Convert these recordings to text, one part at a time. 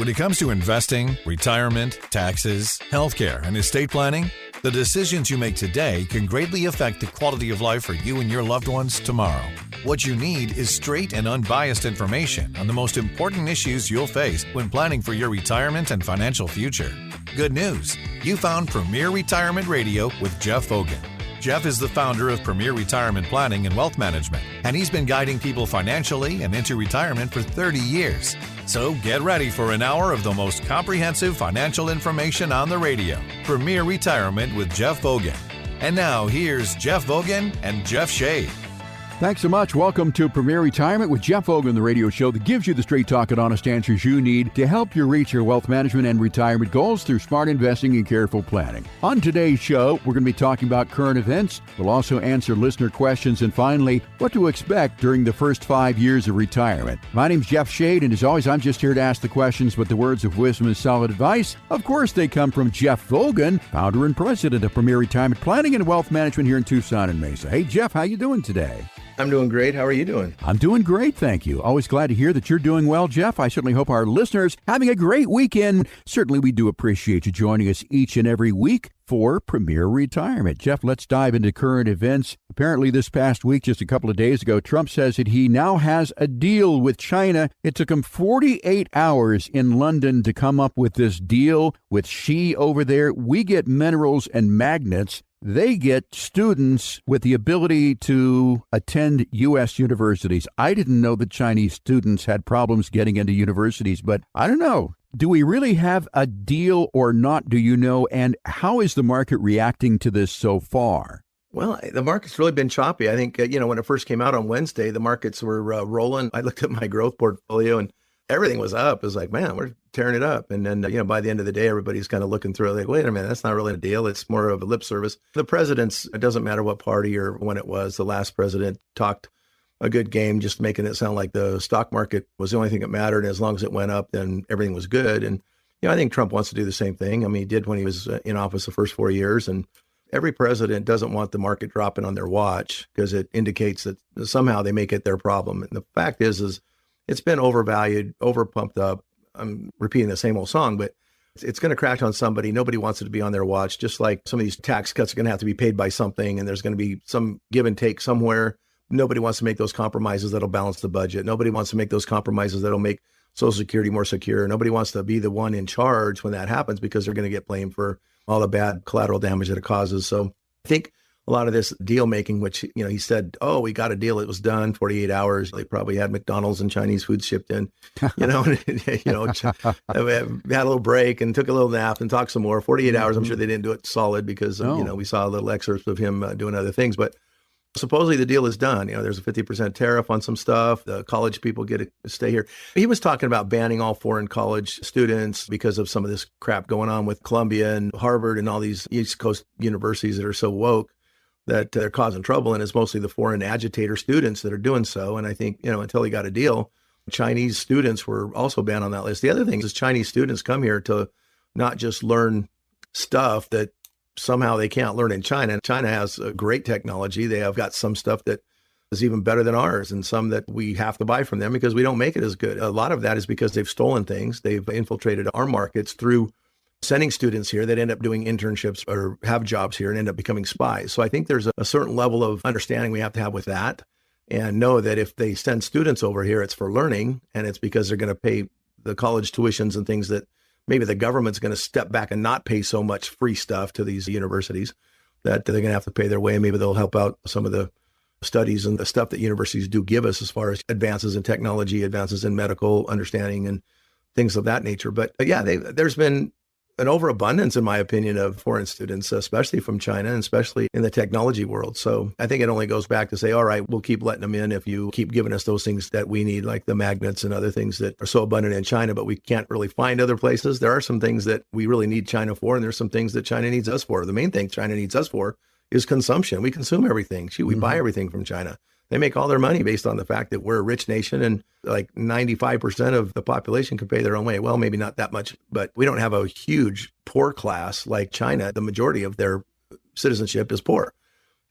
When it comes to investing, retirement, taxes, healthcare, and estate planning, the decisions you make today can greatly affect the quality of life for you and your loved ones tomorrow. What you need is straight and unbiased information on the most important issues you'll face when planning for your retirement and financial future. Good news, you found Premier Retirement Radio with Jeff Fogan. Jeff is the founder of Premier Retirement Planning and Wealth Management, and he's been guiding people financially and into retirement for 30 years. So get ready for an hour of the most comprehensive financial information on the radio. Premier Retirement with Jeff Fogan. And now here's Jeff Fogan and Jeff Shade. Thanks so much. Welcome to Premier Retirement with Jeff Fogan, the radio show that gives you the straight talk and honest answers you need to help you reach your wealth management and retirement goals through smart investing and careful planning. On today's show, we're going to be talking about current events. We'll also answer listener questions and finally, what to expect during the first 5 years of retirement. My name's Jeff Shade, and as always, I'm just here to ask the questions, but the words of wisdom and solid advice, of course, they come from Jeff Fogan, founder and president of Premier Retirement Planning and Wealth Management here in Tucson and Mesa. Hey, Jeff, how you doing today? I'm doing great. How are you doing? I'm doing great, thank you. Always glad to hear that you're doing well, Jeff. I certainly hope our listeners having a great weekend. Certainly, we do appreciate you joining us each and every week for Premier Retirement. Jeff, let's dive into current events. Apparently, this past week, just a couple of days ago, Trump says that he now has a deal with China. It took him 48 hours in London to come up with this deal with Xi over there. We get minerals and magnets. They get students with the ability to attend U.S. universities. I didn't know that Chinese students had problems getting into universities, but I don't know. Do we really have a deal or not, do you know? And how is the market reacting to this so far? Well, the market's really been choppy. I think, when it first came out on Wednesday, the markets were rolling. I looked at my growth portfolio and everything was up. It was like, man, we're tearing it up. And then, by the end of the day, everybody's kind of looking through it like, wait a minute, that's not really a deal. It's more of a lip service. The president's, it doesn't matter what party or when it was, the last president talked a good game, just making it sound like the stock market was the only thing that mattered. And as long as it went up, then everything was good. And, I think Trump wants to do the same thing. I mean, he did when he was in office the first 4 years. And every president doesn't want the market dropping on their watch because it indicates that somehow they make it their problem. And the fact is it's been overvalued, overpumped up. I'm repeating the same old song, but it's going to crash on somebody. Nobody wants it to be on their watch, just like some of these tax cuts are going to have to be paid by something, and there's going to be some give and take somewhere. Nobody wants to make those compromises that'll balance the budget. Nobody wants to make those compromises that'll make Social Security more secure. Nobody wants to be the one in charge when that happens because they're going to get blamed for all the bad collateral damage that it causes. So I think a lot of this deal making, which, he said, oh, we got a deal. It was done 48 hours. They probably had McDonald's and Chinese food shipped in, had a little break and took a little nap and talked some more. 48 hours. I'm sure they didn't do it solid because, we saw a little excerpt of him doing other things. But supposedly the deal is done. There's a 50% tariff on some stuff. The college people get to stay here. He was talking about banning all foreign college students because of some of this crap going on with Columbia and Harvard and all these East Coast universities that are so woke that they're causing trouble. And it's mostly the foreign agitator students that are doing so. And I think, until he got a deal, Chinese students were also banned on that list. The other thing is Chinese students come here to not just learn stuff that somehow they can't learn in China. China has a great technology. They have got some stuff that is even better than ours and some that we have to buy from them because we don't make it as good. A lot of that is because they've stolen things. They've infiltrated our markets through sending students here that end up doing internships or have jobs here and end up becoming spies. So I think there's a certain level of understanding we have to have with that and know that if they send students over here, it's for learning and it's because they're going to pay the college tuitions and things that maybe the government's going to step back and not pay so much free stuff to these universities that they're going to have to pay their way. Maybe they'll help out some of the studies and the stuff that universities do give us as far as advances in technology, advances in medical understanding and things of that nature. But there's been an overabundance, in my opinion, of foreign students, especially from China and especially in the technology world. So I think it only goes back to say, all right, we'll keep letting them in if you keep giving us those things that we need, like the magnets and other things that are so abundant in China, but we can't really find other places. There are some things that we really need China for, and there's some things that China needs us for. The main thing China needs us for is consumption. We consume everything. We buy everything from China. They make all their money based on the fact that we're a rich nation and like 95% of the population can pay their own way. Well, maybe not that much, but we don't have a huge poor class like China. The majority of their citizenship is poor.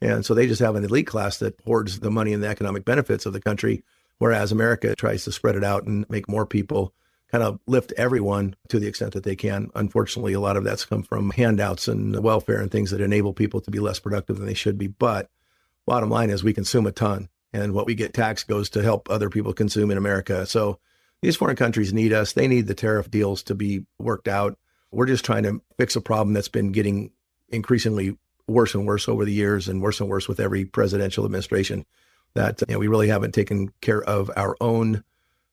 And so they just have an elite class that hoards the money and the economic benefits of the country, whereas America tries to spread it out and make more people kind of lift everyone to the extent that they can. Unfortunately, a lot of that's come from handouts and welfare and things that enable people to be less productive than they should be. But bottom line is we consume a ton, and what we get taxed goes to help other people consume in America. So these foreign countries need us. They need the tariff deals to be worked out. We're just trying to fix a problem that's been getting increasingly worse and worse over the years, and worse with every presidential administration, that we really haven't taken care of our own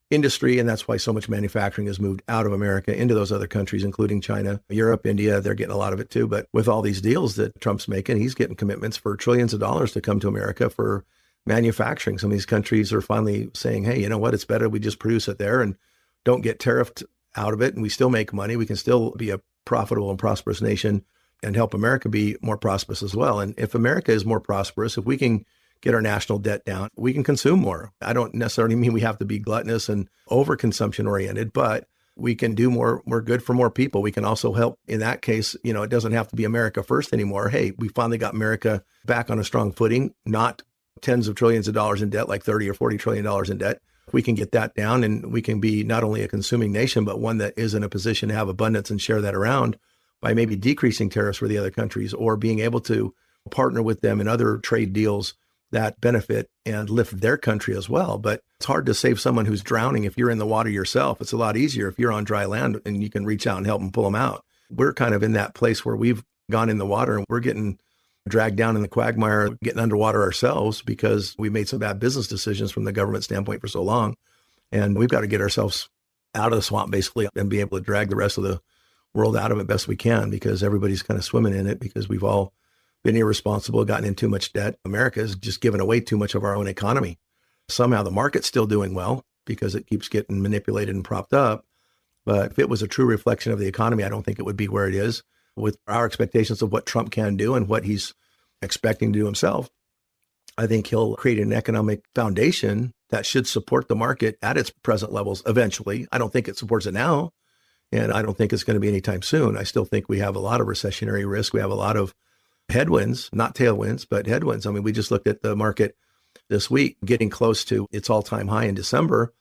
industry. And that's why so much manufacturing has moved out of America into those other countries, including China, Europe, India. They're getting a lot of it too. But with all these deals that Trump's making, he's getting commitments for trillions of dollars to come to America for manufacturing. Some of these countries are finally saying, hey, you know what? It's better we just produce it there and don't get tariffed out of it. And we still make money. We can still be a profitable and prosperous nation and help America be more prosperous as well. And if America is more prosperous, if we can get our national debt down, we can consume more. I don't necessarily mean we have to be gluttonous and overconsumption oriented, but we can do more good for more people. We can also help in that case. It doesn't have to be America first anymore. Hey, we finally got America back on a strong footing, not tens of trillions of dollars in debt, like 30 or 40 trillion dollars in debt. If we can get that down, and we can be not only a consuming nation, but one that is in a position to have abundance and share that around by maybe decreasing tariffs for the other countries, or being able to partner with them in other trade deals that benefit and lift their country as well. But it's hard to save someone who's drowning if you're in the water yourself. It's a lot easier if you're on dry land and you can reach out and help them pull them out. We're kind of in that place where we've gone in the water and we're getting dragged down in the quagmire, getting underwater ourselves because we made some bad business decisions from the government standpoint for so long. And we've got to get ourselves out of the swamp basically and be able to drag the rest of the world out of it best we can, because everybody's kind of swimming in it because we've all been irresponsible, gotten in too much debt. America has just given away too much of our own economy. Somehow the market's still doing well because it keeps getting manipulated and propped up. But if it was a true reflection of the economy, I don't think it would be where it is. With our expectations of what Trump can do and what he's expecting to do himself, I think he'll create an economic foundation that should support the market at its present levels eventually. I don't think it supports it now, and I don't think it's going to be anytime soon. I still think we have a lot of recessionary risk. We have a lot of headwinds, not tailwinds, but headwinds. I mean, we just looked at the market this week, getting close to its all-time high in December.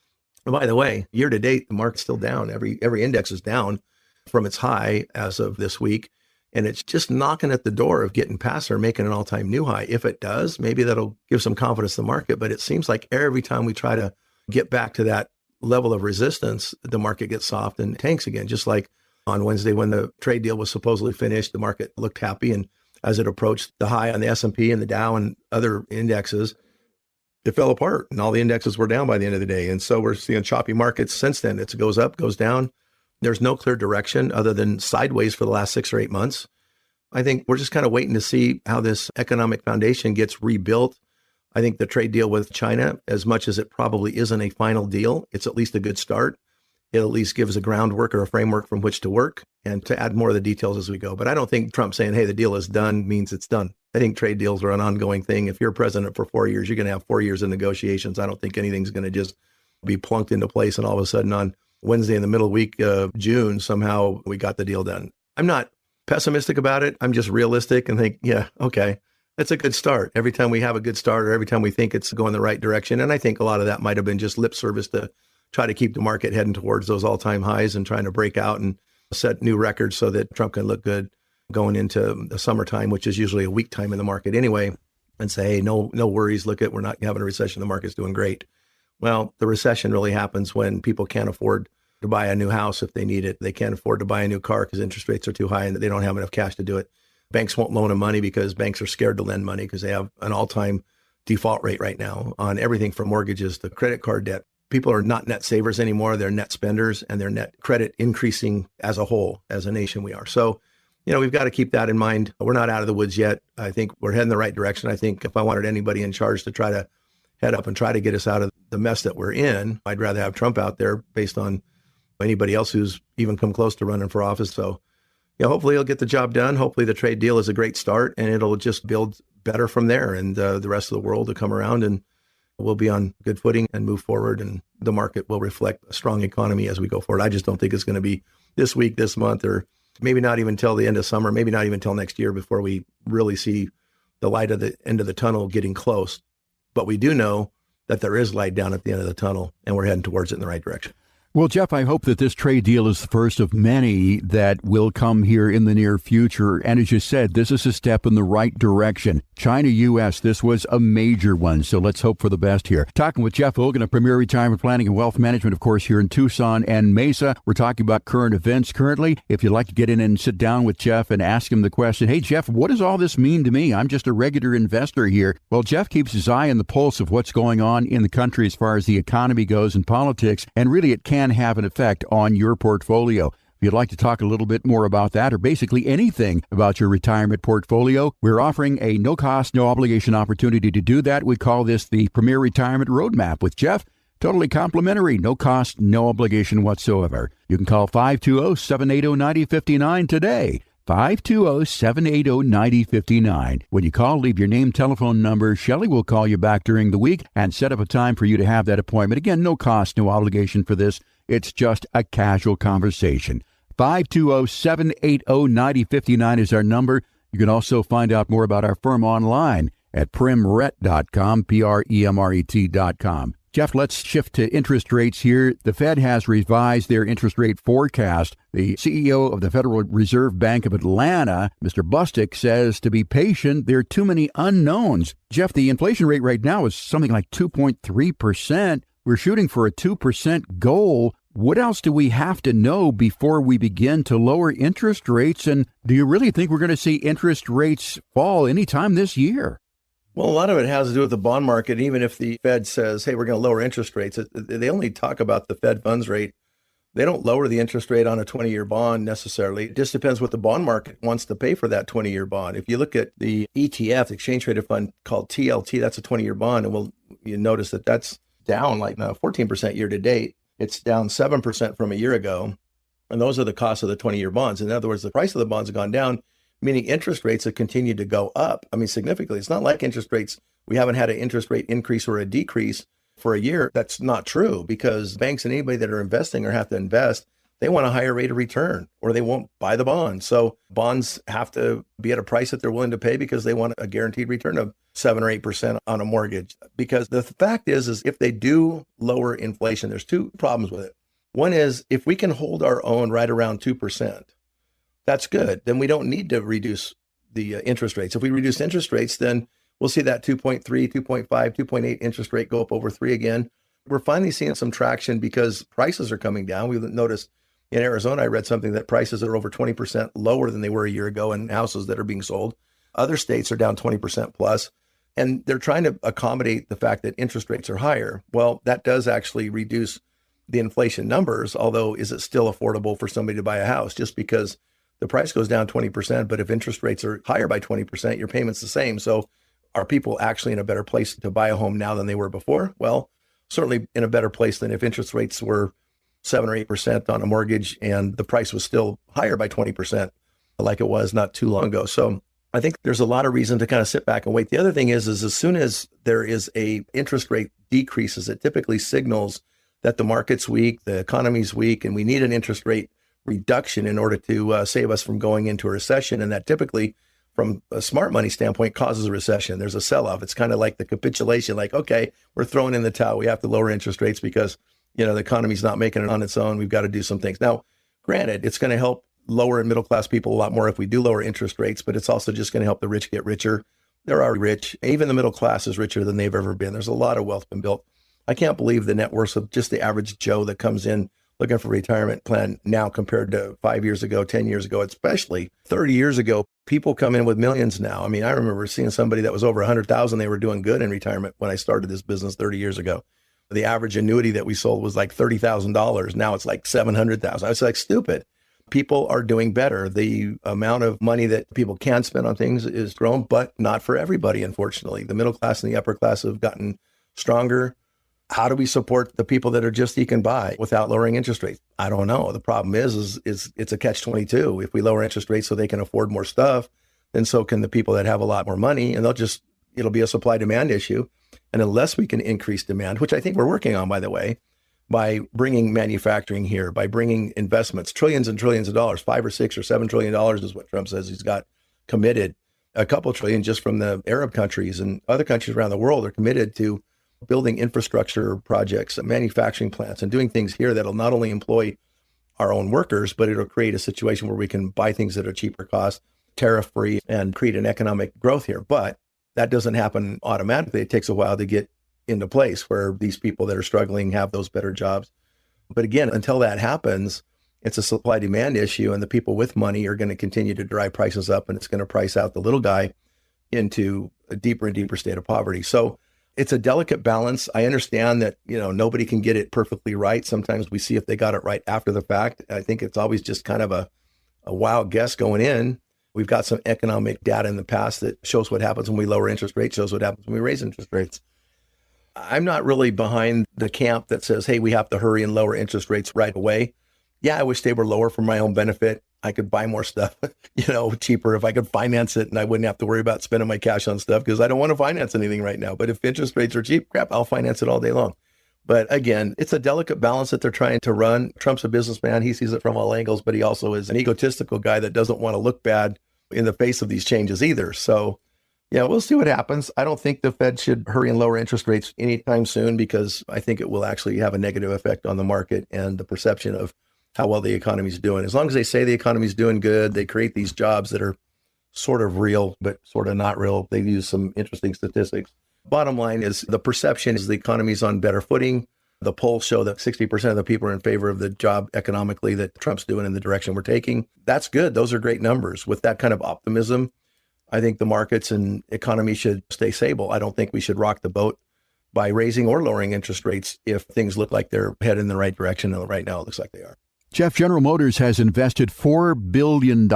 And by the way, year to date, the market's still down. Every index is down from its high as of this week. And it's just knocking at the door of getting past or making an all-time new high. If it does, maybe that'll give some confidence to the market. But it seems like every time we try to get back to that level of resistance, the market gets soft and tanks again. Just like on Wednesday when the trade deal was supposedly finished, the market looked happy. And as it approached the high on the S&P and the Dow and other indexes, it fell apart and all the indexes were down by the end of the day. And so we're seeing choppy markets since then. It goes up, goes down. There's no clear direction other than sideways for the last 6 or 8 months. I think we're just kind of waiting to see how this economic foundation gets rebuilt. I think the trade deal with China, as much as it probably isn't a final deal, it's at least a good start. It at least gives a groundwork or a framework from which to work and to add more of the details as we go. But I don't think Trump saying, hey, the deal is done means it's done. I think trade deals are an ongoing thing. If you're president for 4 years, you're going to have 4 years of negotiations. I don't think anything's going to just be plunked into place and all of a sudden on Wednesday in the middle week of June, somehow we got the deal done. I'm not pessimistic about it. I'm just realistic and think, yeah, okay, that's a good start. Every time we have a good start or every time we think it's going the right direction. And I think a lot of that might have been just lip service to try to keep the market heading towards those all-time highs and trying to break out and set new records so that Trump can look good going into the summertime, which is usually a weak time in the market anyway, and say, hey, no worries. Look, we're not having a recession. The market's doing great. Well, the recession really happens when people can't afford to buy a new house if they need it. They can't afford to buy a new car because interest rates are too high and they don't have enough cash to do it. Banks won't loan them money because banks are scared to lend money because they have an all-time default rate right now on everything from mortgages to credit card debt. People are not net savers anymore. They're net spenders and their net credit increasing as a whole, as a nation we are. So, we've got to keep that in mind. We're not out of the woods yet. I think we're heading the right direction. I think if I wanted anybody in charge to try to head up and try to get us out of the mess that we're in, I'd rather have Trump out there based on anybody else who's even come close to running for office. So, hopefully he'll get the job done. Hopefully the trade deal is a great start and it'll just build better from there and the rest of the world will come around and we'll be on good footing and move forward and the market will reflect a strong economy as we go forward. I just don't think it's going to be this week, this month, or maybe not even till the end of summer, maybe not even till next year before we really see the light at the end of the tunnel getting close. But we do know that there is light down at the end of the tunnel and we're heading towards it in the right direction. Well, Jeff, I hope that this trade deal is the first of many that will come here in the near future. And as you said, this is a step in the right direction. China-U.S., this was a major one, so let's hope for the best here. Talking with Jeff Hogan of Premier Retirement Planning and Wealth Management, of course, here in Tucson and Mesa. We're talking about current events currently. If you'd like to get in and sit down with Jeff and ask him the question, hey, Jeff, what does all this mean to me? I'm just a regular investor here. Well, Jeff keeps his eye on the pulse of what's going on in the country as far as the economy goes and politics, and really it can have an effect on your portfolio. If you'd like to talk a little bit more about that or basically anything about your retirement portfolio, we're offering a no-cost, no-obligation opportunity to do that. We call this the Premier Retirement Roadmap with Jeff. Totally complimentary, no cost, no obligation whatsoever. You can call 520-780-9059 today. 520-780-9059. When you call, leave your name, telephone number. Shelley will call you back during the week and set up a time for you to have that appointment. Again, no cost, no obligation for this. It's just a casual conversation. 520-780-9059 is our number. You can also find out more about our firm online at premret.com, premret.com. Jeff, let's shift to interest rates here. The Fed has revised their interest rate forecast. The CEO of the Federal Reserve Bank of Atlanta, Mr. Bostic, says to be patient. There are too many unknowns. Jeff, the inflation rate right now is something like 2.3%. We're shooting for a 2% goal. What else do we have to know before we begin to lower interest rates? And do you really think we're going to see interest rates fall anytime this year? Well, a lot of it has to do with the bond market. Even if the Fed says, hey, we're going to lower interest rates, they only talk about the Fed funds rate. They don't lower the interest rate on a 20-year bond necessarily. It just depends what the bond market wants to pay for that 20-year bond. If you look at the ETF, the exchange traded fund called TLT, that's a 20-year bond. And you notice that that's down like 14% year to date. It's down 7% from a year ago. And those are the costs of the 20-year bonds. In other words, the price of the bonds have gone down, meaning interest rates have continued to go up. I mean, significantly. It's not like interest rates, we haven't had an interest rate increase or a decrease for a year. That's not true, because banks and anybody that are investing or have to invest, they want a higher rate of return or they won't buy the bond. So bonds have to be at a price that they're willing to pay because they want a guaranteed return of 7 or 8% on a mortgage. Because the fact is if they do lower inflation, there's two problems with it. One is if we can hold our own right around 2%, that's good. Then we don't need to reduce the interest rates. If we reduce interest rates, then we'll see that 2.3, 2.5, 2.8 interest rate go up over 3 again. We're finally seeing some traction because prices are coming down. We've noticed in Arizona, I read something that prices are over 20% lower than they were a year ago in houses that are being sold. Other states are down 20% plus, and they're trying to accommodate the fact that interest rates are higher. Well, that does actually reduce the inflation numbers, although is it still affordable for somebody to buy a house? Just because the price goes down 20%, but if interest rates are higher by 20%, your payment's the same. So are people actually in a better place to buy a home now than they were before? Well, certainly in a better place than if interest rates were 7 or 8% on a mortgage and the price was still higher by 20% like it was not too long ago. So I think there's a lot of reason to kind of sit back and wait. The other thing is as soon as there is a interest rate decreases, it typically signals that the market's weak, the economy's weak, and we need an interest rate reduction in order to save us from going into a recession. And that typically, from a smart money standpoint, causes a recession. There's a sell-off. It's kind of like the capitulation, like, okay, we're throwing in the towel. We have to lower interest rates because, the economy's not making it on its own. We've got to do some things. Now, granted, it's going to help lower and middle-class people a lot more if we do lower interest rates, but it's also just going to help the rich get richer. They're already rich. Even the middle class is richer than they've ever been. There's a lot of wealth been built. I can't believe the net worth of just the average Joe that comes in looking for a retirement plan now compared to 5 years ago, 10 years ago, especially 30 years ago. People come in with millions now. I mean, I remember seeing somebody that was over 100,000. They were doing good in retirement when I started this business 30 years ago. The average annuity that we sold was like $30,000. Now it's like $700,000. I was like, stupid. People are doing better. The amount of money that people can spend on things is grown, but not for everybody, unfortunately. The middle class and the upper class have gotten stronger. How do we support the people that are just eking by without lowering interest rates? I don't know. The problem is it's a catch-22. If we lower interest rates so they can afford more stuff, then so can the people that have a lot more money, and it'll be a supply-demand issue. And unless we can increase demand, which I think we're working on, by the way, by bringing manufacturing here, by bringing investments, trillions and trillions of dollars, $5 or $6 or $7 trillion is what Trump says he's got committed. A couple trillion just from the Arab countries and other countries around the world are committed to building infrastructure projects, manufacturing plants, and doing things here that'll not only employ our own workers, but it'll create a situation where we can buy things at a cheaper cost, tariff-free, and create an economic growth here. But that doesn't happen automatically. It takes a while to get into place where these people that are struggling have those better jobs. But again, until that happens, it's a supply-demand issue, and the people with money are going to continue to drive prices up, and it's going to price out the little guy into a deeper and deeper state of poverty. So it's a delicate balance. I understand that, nobody can get it perfectly right. Sometimes we see if they got it right after the fact. I think it's always just kind of a wild guess going in. We've got some economic data in the past that shows what happens when we lower interest rates, shows what happens when we raise interest rates. I'm not really behind the camp that says, hey, we have to hurry and lower interest rates right away. Yeah, I wish they were lower for my own benefit. I could buy more stuff, cheaper if I could finance it, and I wouldn't have to worry about spending my cash on stuff because I don't want to finance anything right now. But if interest rates are cheap, crap, I'll finance it all day long. But again, it's a delicate balance that they're trying to run. Trump's a businessman. He sees it from all angles, but he also is an egotistical guy that doesn't want to look bad in the face of these changes either. So yeah, we'll see what happens. I don't think the Fed should hurry and lower interest rates anytime soon because I think it will actually have a negative effect on the market and the perception of how well the economy is doing. As long as they say the economy is doing good, they create these jobs that are sort of real, but sort of not real. They use some interesting statistics. Bottom line is the perception is the economy is on better footing. The polls show that 60% of the people are in favor of the job economically that Trump's doing in the direction we're taking. That's good. Those are great numbers. With that kind of optimism, I think the markets and economy should stay stable. I don't think we should rock the boat by raising or lowering interest rates if things look like they're headed in the right direction. And right now, it looks like they are. Jeff, General Motors has invested $4 billion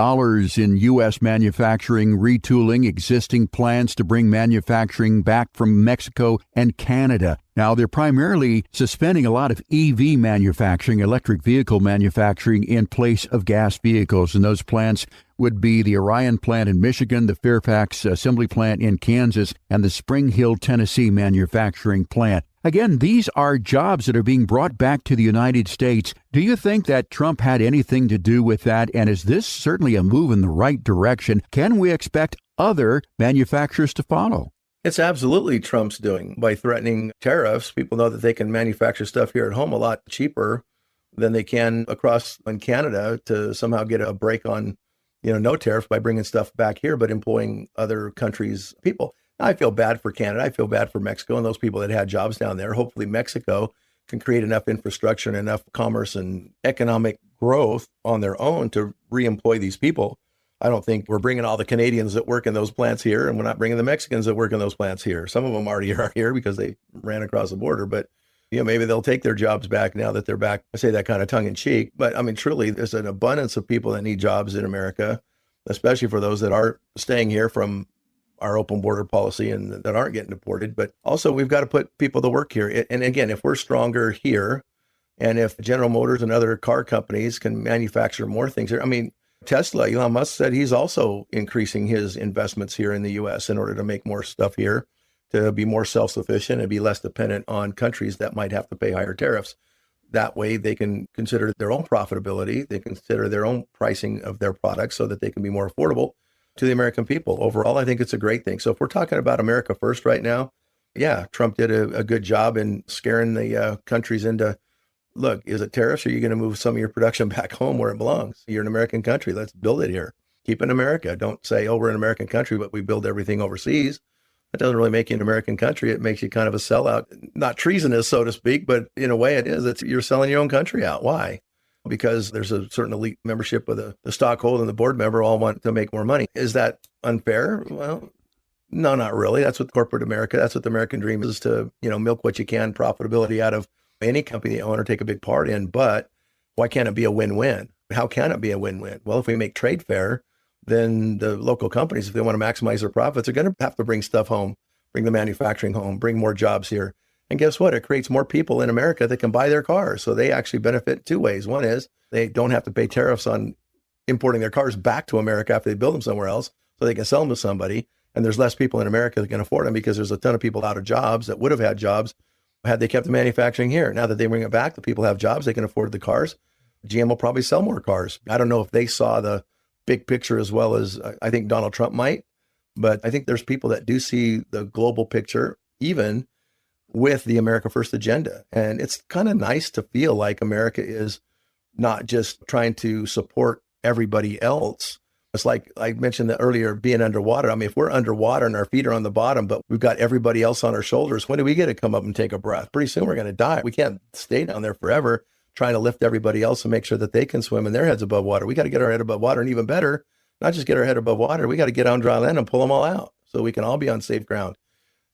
in U.S. manufacturing, retooling existing plants to bring manufacturing back from Mexico and Canada. Now, they're primarily suspending a lot of EV manufacturing, electric vehicle manufacturing, in place of gas vehicles. And those plants would be the Orion plant in Michigan, the Fairfax assembly plant in Kansas, and the Spring Hill, Tennessee manufacturing plant. Again, these are jobs that are being brought back to the United States. Do you think that Trump had anything to do with that? And is this certainly a move in the right direction? Can we expect other manufacturers to follow? It's absolutely Trump's doing. By threatening tariffs, people know that they can manufacture stuff here at home a lot cheaper than they can across in Canada to somehow get a break on, no tariffs by bringing stuff back here, but employing other countries' people. I feel bad for Canada. I feel bad for Mexico and those people that had jobs down there. Hopefully Mexico can create enough infrastructure and enough commerce and economic growth on their own to reemploy these people. I don't think we're bringing all the Canadians that work in those plants here, and we're not bringing the Mexicans that work in those plants here. Some of them already are here because they ran across the border, but maybe they'll take their jobs back now that they're back. I say that kind of tongue in cheek, but I mean, truly, there's an abundance of people that need jobs in America, especially for those that are staying here from our open border policy and that aren't getting deported. But also we've got to put people to work here. And again, if we're stronger here, and if General Motors and other car companies can manufacture more things here, I mean, Tesla, Elon Musk said he's also increasing his investments here in the U.S. in order to make more stuff here, to be more self-sufficient and be less dependent on countries that might have to pay higher tariffs. That way they can consider their own profitability. They consider their own pricing of their products so that they can be more affordable to the American people. Overall, I think it's a great thing. So if we're talking about America first right now, yeah, Trump did a good job in scaring the countries into, look, is it tariffs or are you going to move some of your production back home where it belongs? You're an American country. Let's build it here. Keep it in America. Don't say, oh, we're an American country, but we build everything overseas. That doesn't really make you an American country. It makes you kind of a sellout. Not treasonous, so to speak, but in a way it is. You're selling your own country out. Why? Because there's a certain elite membership with the stockholder and the board member all want to make more money. Is that unfair? Well, no, not really. That's what corporate America, that's what the American dream is, to, milk what you can, profitability out of any company you own or take a big part in. But why can't it be a win-win? How can it be a win-win? Well, if we make trade fair, then the local companies, if they want to maximize their profits, are going to have to bring stuff home, bring the manufacturing home, bring more jobs here. And guess what? It creates more people in America that can buy their cars. So they actually benefit two ways. One is they don't have to pay tariffs on importing their cars back to America after they build them somewhere else, so they can sell them to somebody. And there's less people in America that can afford them because there's a ton of people out of jobs that would have had jobs had they kept the manufacturing here. Now that they bring it back, the people have jobs, they can afford the cars. GM will probably sell more cars. I don't know if they saw the big picture as well as I think Donald Trump might, but I think there's people that do see the global picture, even with the America First agenda. And it's kind of nice to feel like America is not just trying to support everybody else. It's like I mentioned earlier, being underwater. I mean, if we're underwater and our feet are on the bottom, but we've got everybody else on our shoulders, when do we get to come up and take a breath? Pretty soon we're going to die. We can't stay down there forever trying to lift everybody else and make sure that they can swim and their heads above water. We got to get our head above water, and even better, not just get our head above water, we got to get on dry land and pull them all out so we can all be on safe ground.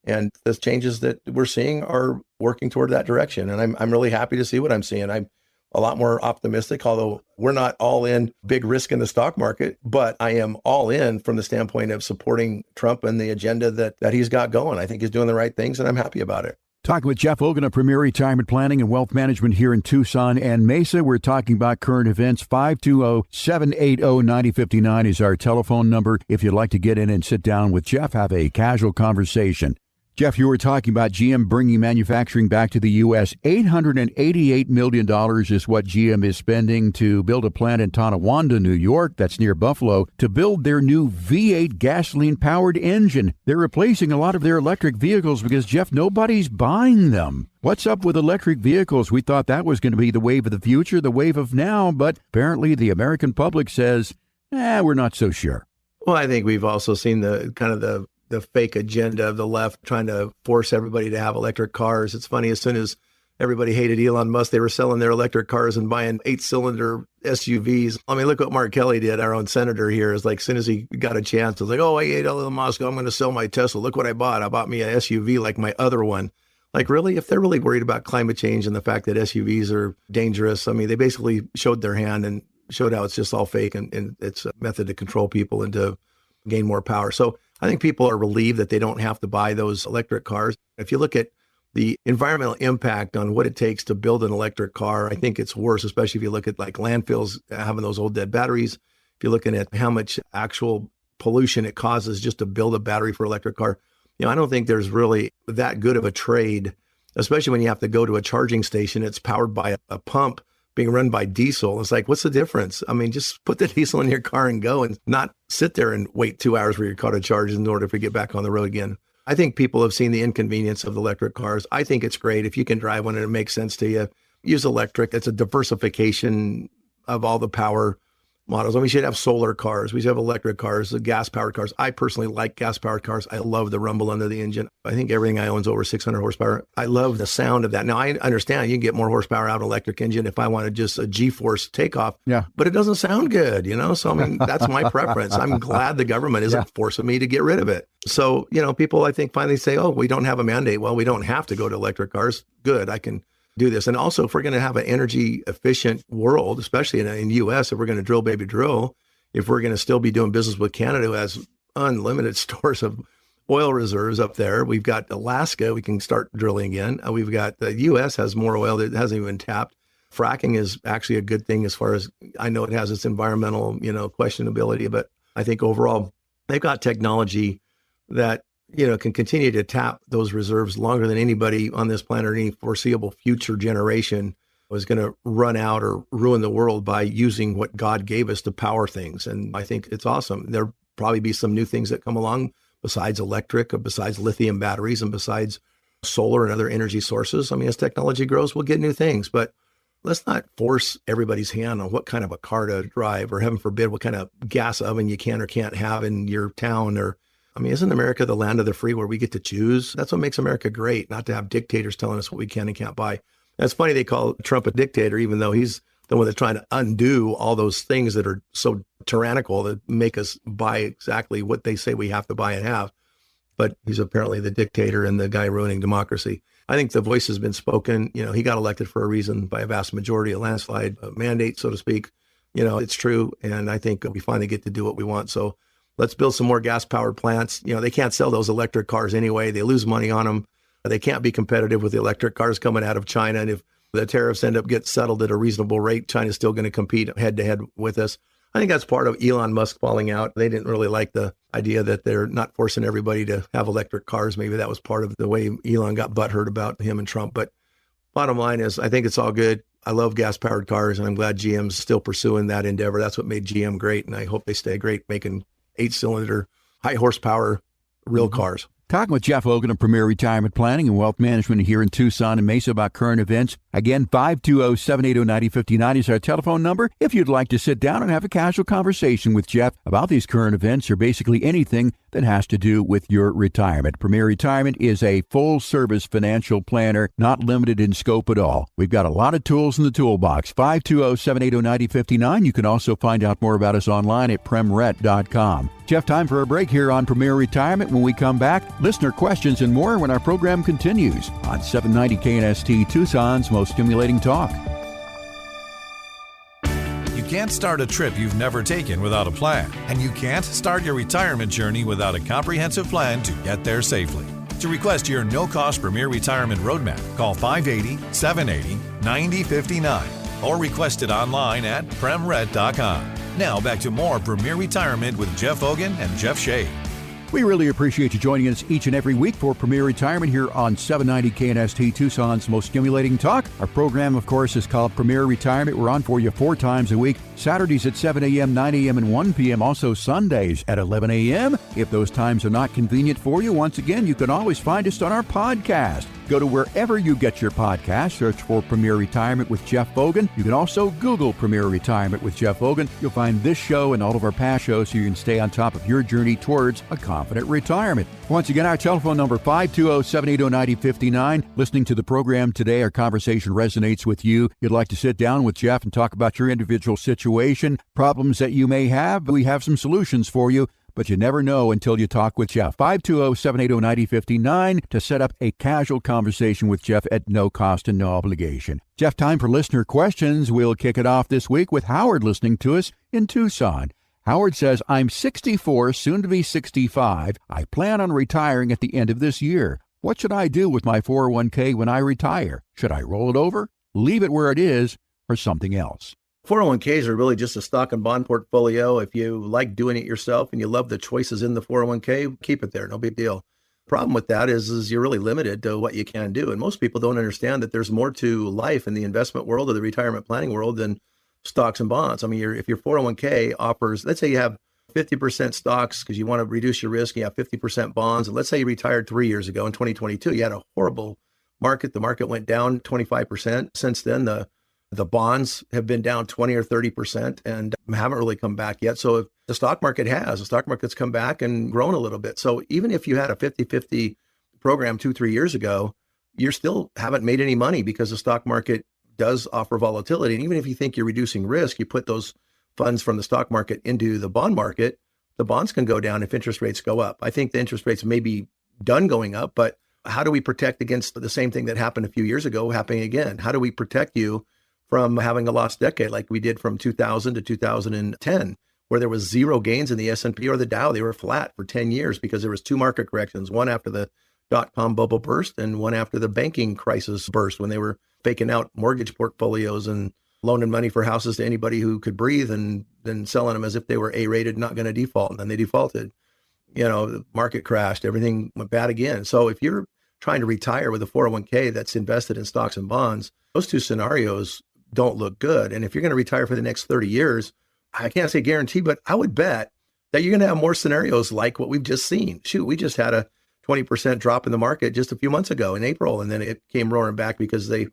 And the changes that we're seeing are working toward that direction. And I'm really happy to see what I'm seeing. I'm a lot more optimistic, although we're not all in big risk in the stock market, but I am all in from the standpoint of supporting Trump and the agenda that he's got going. I think he's doing the right things, and I'm happy about it. Talking with Jeff Hogan of Premier Retirement Planning and Wealth Management here in Tucson and Mesa. We're talking about current events. 520-780-9059 is our telephone number. If you'd like to get in and sit down with Jeff, have a casual conversation. Jeff, you were talking about GM bringing manufacturing back to the U.S. $888 million is what GM is spending to build a plant in Tonawanda, New York, that's near Buffalo, to build their new V8 gasoline-powered engine. They're replacing a lot of their electric vehicles because, Jeff, nobody's buying them. What's up with electric vehicles? We thought that was going to be the wave of the future, the wave of now, but apparently the American public says, we're not so sure. Well, I think we've also seen the fake agenda of the left trying to force everybody to have electric cars. It's funny, as soon as everybody hated Elon Musk, they were selling their electric cars and buying 8-cylinder SUVs. I mean, look what Mark Kelly did, our own senator here. Is like, as soon as he got a chance, it was like, I hate Elon Musk, I'm going to sell my Tesla. Look what I bought. I bought me an SUV like my other one. Like, really? If they're really worried about climate change and the fact that SUVs are dangerous, I mean, they basically showed their hand and showed how it's just all fake and it's a method to control people and to gain more power. So I think people are relieved that they don't have to buy those electric cars. If you look at the environmental impact on what it takes to build an electric car, I think it's worse, especially if you look at like landfills having those old dead batteries. If you're looking at how much actual pollution it causes just to build a battery for an electric car, I don't think there's really that good of a trade, especially when you have to go to a charging station. It's powered by a pump being run by diesel. It's like, what's the difference? I mean, just put the diesel in your car and go, and not sit there and wait 2 hours for your car to charge in order to get back on the road again. I think people have seen the inconvenience of the electric cars. I think it's great if you can drive one and it makes sense to you. Use electric. It's a diversification of all the power models. And we should have solar cars. We should have electric cars, gas-powered cars. I personally like gas-powered cars. I love the rumble under the engine. I think everything I own is over 600 horsepower. I love the sound of that. Now, I understand you can get more horsepower out of an electric engine if I wanted just a G-force takeoff. Yeah. But it doesn't sound good, So, I mean, that's my preference. I'm glad the government isn't forcing me to get rid of it. So, people, I think, finally say, we don't have a mandate. Well, we don't have to go to electric cars. Good, I can do this. And also, if we're going to have an energy efficient world, especially in U.S., if we're going to drill, baby, drill, if we're going to still be doing business with Canada, who has unlimited stores of oil reserves up there, we've got Alaska, we can start drilling again. We've got the U.S. has more oil that hasn't even tapped. Fracking is actually a good thing as far as I know. It has its environmental, questionability, but I think overall they've got technology that can continue to tap those reserves longer than anybody on this planet or any foreseeable future generation was going to run out or ruin the world by using what God gave us to power things. And I think it's awesome. There'll probably be some new things that come along besides electric, or besides lithium batteries, and besides solar and other energy sources. I mean, as technology grows, we'll get new things, but let's not force everybody's hand on what kind of a car to drive, or heaven forbid, what kind of gas oven you can or can't have in your town. Isn't America the land of the free where we get to choose? That's what makes America great, not to have dictators telling us what we can and can't buy. And it's funny they call Trump a dictator, even though he's the one that's trying to undo all those things that are so tyrannical that make us buy exactly what they say we have to buy and have. But he's apparently the dictator and the guy ruining democracy. I think the voice has been spoken. He got elected for a reason, by a vast majority, a landslide, a mandate, so to speak. It's true. And I think we finally get to do what we want. So let's build some more gas-powered plants. They can't sell those electric cars anyway. They lose money on them. They can't be competitive with the electric cars coming out of China. And if the tariffs end up getting settled at a reasonable rate, China's still going to compete head-to-head with us. I think that's part of Elon Musk falling out. They didn't really like the idea that they're not forcing everybody to have electric cars. Maybe that was part of the way Elon got butthurt about him and Trump. But bottom line is, I think it's all good. I love gas-powered cars, and I'm glad GM's still pursuing that endeavor. That's what made GM great, and I hope they stay great making 8-cylinder, high horsepower, real cars. Talking with Jeff Hogan of Premier Retirement Planning and Wealth Management here in Tucson and Mesa about current events. Again, 520-780-9059 is our telephone number if you'd like to sit down and have a casual conversation with Jeff about these current events or basically anything that has to do with your retirement. Premier Retirement is a full-service financial planner, not limited in scope at all. We've got a lot of tools in the toolbox. 520-780-9059. You can also find out more about us online at premret.com. Jeff, time for a break here on Premier Retirement. When we come back, listener questions and more when our program continues on 790 KNST, Tucson's most stimulating talk. You can't start a trip you've never taken without a plan, and you can't start your retirement journey without a comprehensive plan to get there safely. To request your no-cost Premier Retirement Roadmap, call 580-780-9059 or request it online at premret.com. Now back to more Premier Retirement with Jeff Hogan and Jeff Shea. We really appreciate you joining us each and every week for Premier Retirement here on 790 KNST, Tucson's most stimulating talk. Our program, of course, is called Premier Retirement. We're on for you 4 times a week, Saturdays at 7 a.m., 9 a.m., and 1 p.m., also Sundays at 11 a.m. If those times are not convenient for you, once again, you can always find us on our podcast. Go to wherever you get your podcast, search for Premier Retirement with Jeff Hogan. You can also Google Premier Retirement with Jeff Hogan. You'll find this show and all of our past shows so you can stay on top of your journey towards a confident retirement. Once again, our telephone number 520-780-9059. Listening to the program today, our conversation resonates with you. You'd like to sit down with Jeff and talk about your individual situation, problems that you may have. We have some solutions for you. But you never know until you talk with Jeff. 520-780-9059 to set up a casual conversation with Jeff at no cost and no obligation. Jeff, time for listener questions. We'll kick it off this week with Howard listening to us in Tucson. Howard says, I'm 64, soon to be 65. I plan on retiring at the end of this year. What should I do with my 401k when I retire? Should I roll it over, leave it where it is, or something else? 401ks are really just a stock and bond portfolio. If you like doing it yourself and you love the choices in the 401k, keep it there. No big deal. Problem with that is you're really limited to what you can do. And most people don't understand that there's more to life in the investment world or the retirement planning world than stocks and bonds. I mean, if your 401k offers, let's say you have 50% stocks because you want to reduce your risk, and you have 50% bonds. And let's say you retired 3 years ago in 2022, you had a horrible market. The market went down 25%. Since then, the bonds have been down 20 or 30% and haven't really come back yet. So if the stock market's come back and grown a little bit. So even if you had a 50-50 program 2-3 years ago, you still haven't made any money because the stock market does offer volatility. And even if you think you're reducing risk, you put those funds from the stock market into the bond market, the bonds can go down if interest rates go up. I think the interest rates may be done going up, but how do we protect against the same thing that happened a few years ago happening again? How do we protect you from having a lost decade like we did from 2000 to 2010, where there was zero gains in the S&P or the Dow? They were flat for 10 years because there was 2 market corrections, one after the dot-com bubble burst and one after the banking crisis burst, when they were faking out mortgage portfolios and loaning money for houses to anybody who could breathe and then selling them as if they were A-rated, not going to default. And then they defaulted. The market crashed, everything went bad again. So if you're trying to retire with a 401k that's invested in stocks and bonds, those 2 scenarios don't look good. And if you're going to retire for the next 30 years, I can't say guarantee, but I would bet that you're going to have more scenarios like what we've just seen. Shoot, we just had a 20% drop in the market just a few months ago in April, and then it came roaring back because they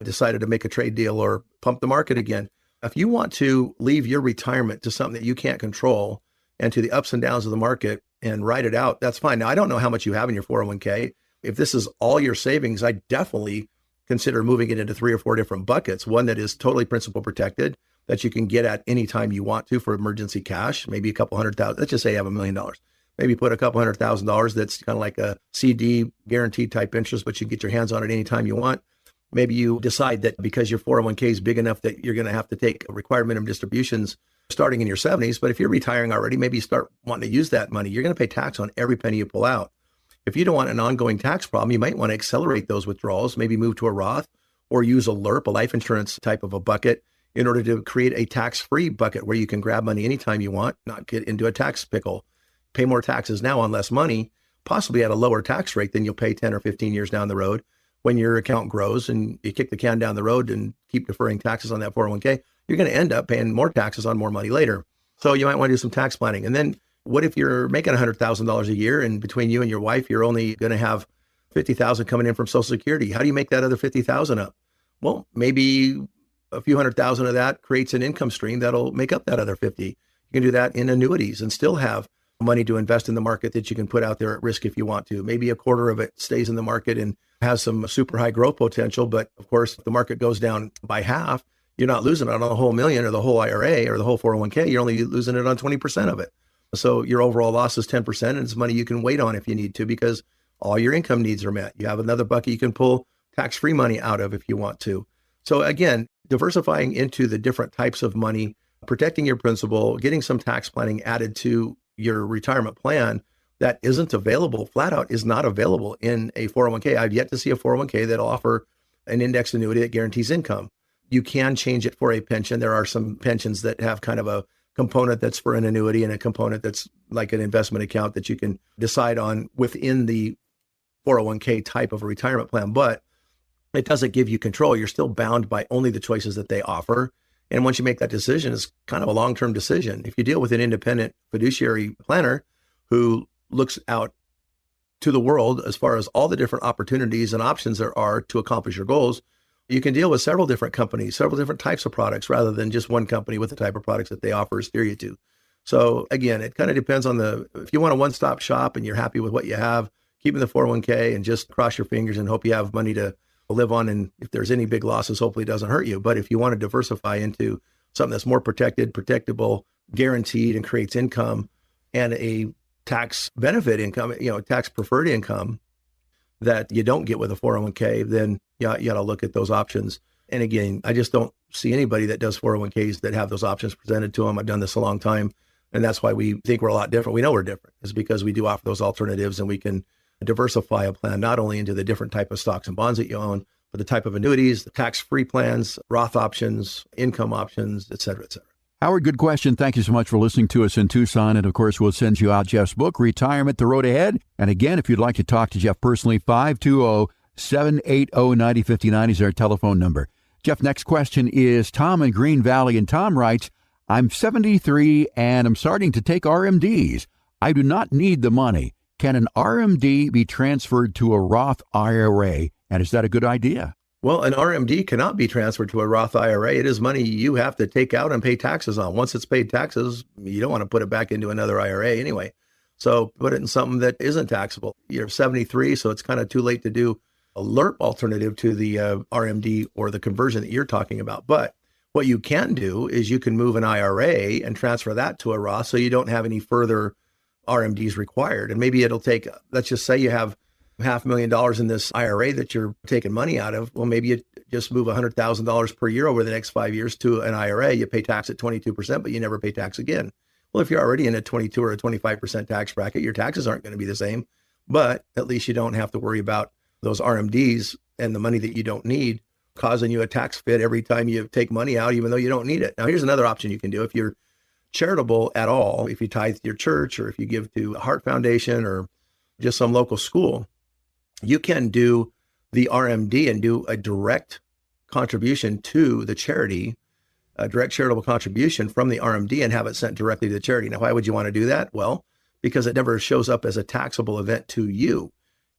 decided to make a trade deal or pump the market again. If you want to leave your retirement to something that you can't control and to the ups and downs of the market and ride it out, that's fine. Now, I don't know how much you have in your 401k. If this is all your savings, I definitely consider moving it into 3 or 4 different buckets. One that is totally principal protected, that you can get at any time you want to for emergency cash, maybe a couple $100,000. Let's just say you have $1 million. Maybe put a couple $100,000 that's kind of like a CD guaranteed type interest, but you can get your hands on it anytime you want. Maybe you decide that because your 401k is big enough that you're going to have to take required minimum distributions starting in your 70s. But if you're retiring already, maybe you start wanting to use that money. You're going to pay tax on every penny you pull out. If you don't want an ongoing tax problem, you might want to accelerate those withdrawals, maybe move to a Roth or use a LIRP, a life insurance type of a bucket, in order to create a tax-free bucket where you can grab money anytime you want, not get into a tax pickle, pay more taxes now on less money, possibly at a lower tax rate than you'll pay 10 or 15 years down the road. When your account grows and you kick the can down the road and keep deferring taxes on that 401k, you're going to end up paying more taxes on more money later. So you might want to do some tax planning. And then What if you're making $100,000 a year and between you and your wife, you're only going to have 50,000 coming in from Social Security? How do you make that other 50,000 up? Well, maybe a few $100,000 of that creates an income stream that'll make up that other 50. You can do that in annuities and still have money to invest in the market that you can put out there at risk if you want to. Maybe a quarter of it stays in the market and has some super high growth potential. But of course, if the market goes down by half, you're not losing it on the whole million or the whole IRA or the whole 401k. You're only losing it on 20% of it. So your overall loss is 10%, and it's money you can wait on if you need to, because all your income needs are met. You have another bucket you can pull tax-free money out of if you want to. So again, diversifying into the different types of money, protecting your principal, getting some tax planning added to your retirement plan that isn't available, flat out is not available in a 401k. I've yet to see a 401k that'll offer an index annuity that guarantees income. You can change it for a pension. There are some pensions that have kind of a component that's for an annuity and a component that's like an investment account that you can decide on within the 401k type of a retirement plan. But it doesn't give you control. You're still bound by only the choices that they offer. And once you make that decision, it's kind of a long-term decision. If you deal with an independent fiduciary planner who looks out to the world as far as all the different opportunities and options there are to accomplish your goals, you can deal with several different companies, several different types of products, rather than just one company with the type of products that they offer or steer you to. So again, it kind of depends on if you want a one-stop shop and you're happy with what you have, keeping the 401k and just cross your fingers and hope you have money to live on. And if there's any big losses, hopefully it doesn't hurt you. But if you want to diversify into something that's more protected, predictable, guaranteed, and creates income and a tax benefit income, tax preferred income that you don't get with a 401k, then you got to look at those options. And again, I just don't see anybody that does 401ks that have those options presented to them. I've done this a long time. And that's why we think we're a lot different. We know we're different. It's because we do offer those alternatives, and we can diversify a plan not only into the different type of stocks and bonds that you own, but the type of annuities, the tax-free plans, Roth options, income options, et cetera, et cetera. Howard, good question. Thank you so much for listening to us in Tucson. And of course, we'll send you out Jeff's book, Retirement, The Road Ahead. And again, if you'd like to talk to Jeff personally, 520-780-9059 is our telephone number. Jeff, next question is Tom in Green Valley. And Tom writes, I'm 73 and I'm starting to take RMDs. I do not need the money. Can an RMD be transferred to a Roth IRA? And is that a good idea? Well, an RMD cannot be transferred to a Roth IRA. It is money you have to take out and pay taxes on. Once it's paid taxes, you don't want to put it back into another IRA anyway. So put it in something that isn't taxable. You're 73, so it's kind of too late to do a LERP alternative to the RMD or the conversion that you're talking about. But what you can do is you can move an IRA and transfer that to a Roth so you don't have any further RMDs required. And maybe it'll take, let's just say you have $500,000 in this IRA that you're taking money out of. Well, maybe you just move $100,000 per year over the next 5 years to an IRA. You pay tax at 22%, but you never pay tax again. Well, if you're already in a 22 or a 25% tax bracket, your taxes aren't going to be the same, but at least you don't have to worry about those RMDs and the money that you don't need causing you a tax fit every time you take money out, even though you don't need it. Now, here's another option you can do. If you're charitable at all, if you tithe to your church or if you give to a Heart Foundation or just some local school, you can do the RMD and do a direct contribution to the charity, a direct charitable contribution from the RMD and have it sent directly to the charity. Now, why would you want to do that? Well, because it never shows up as a taxable event to you.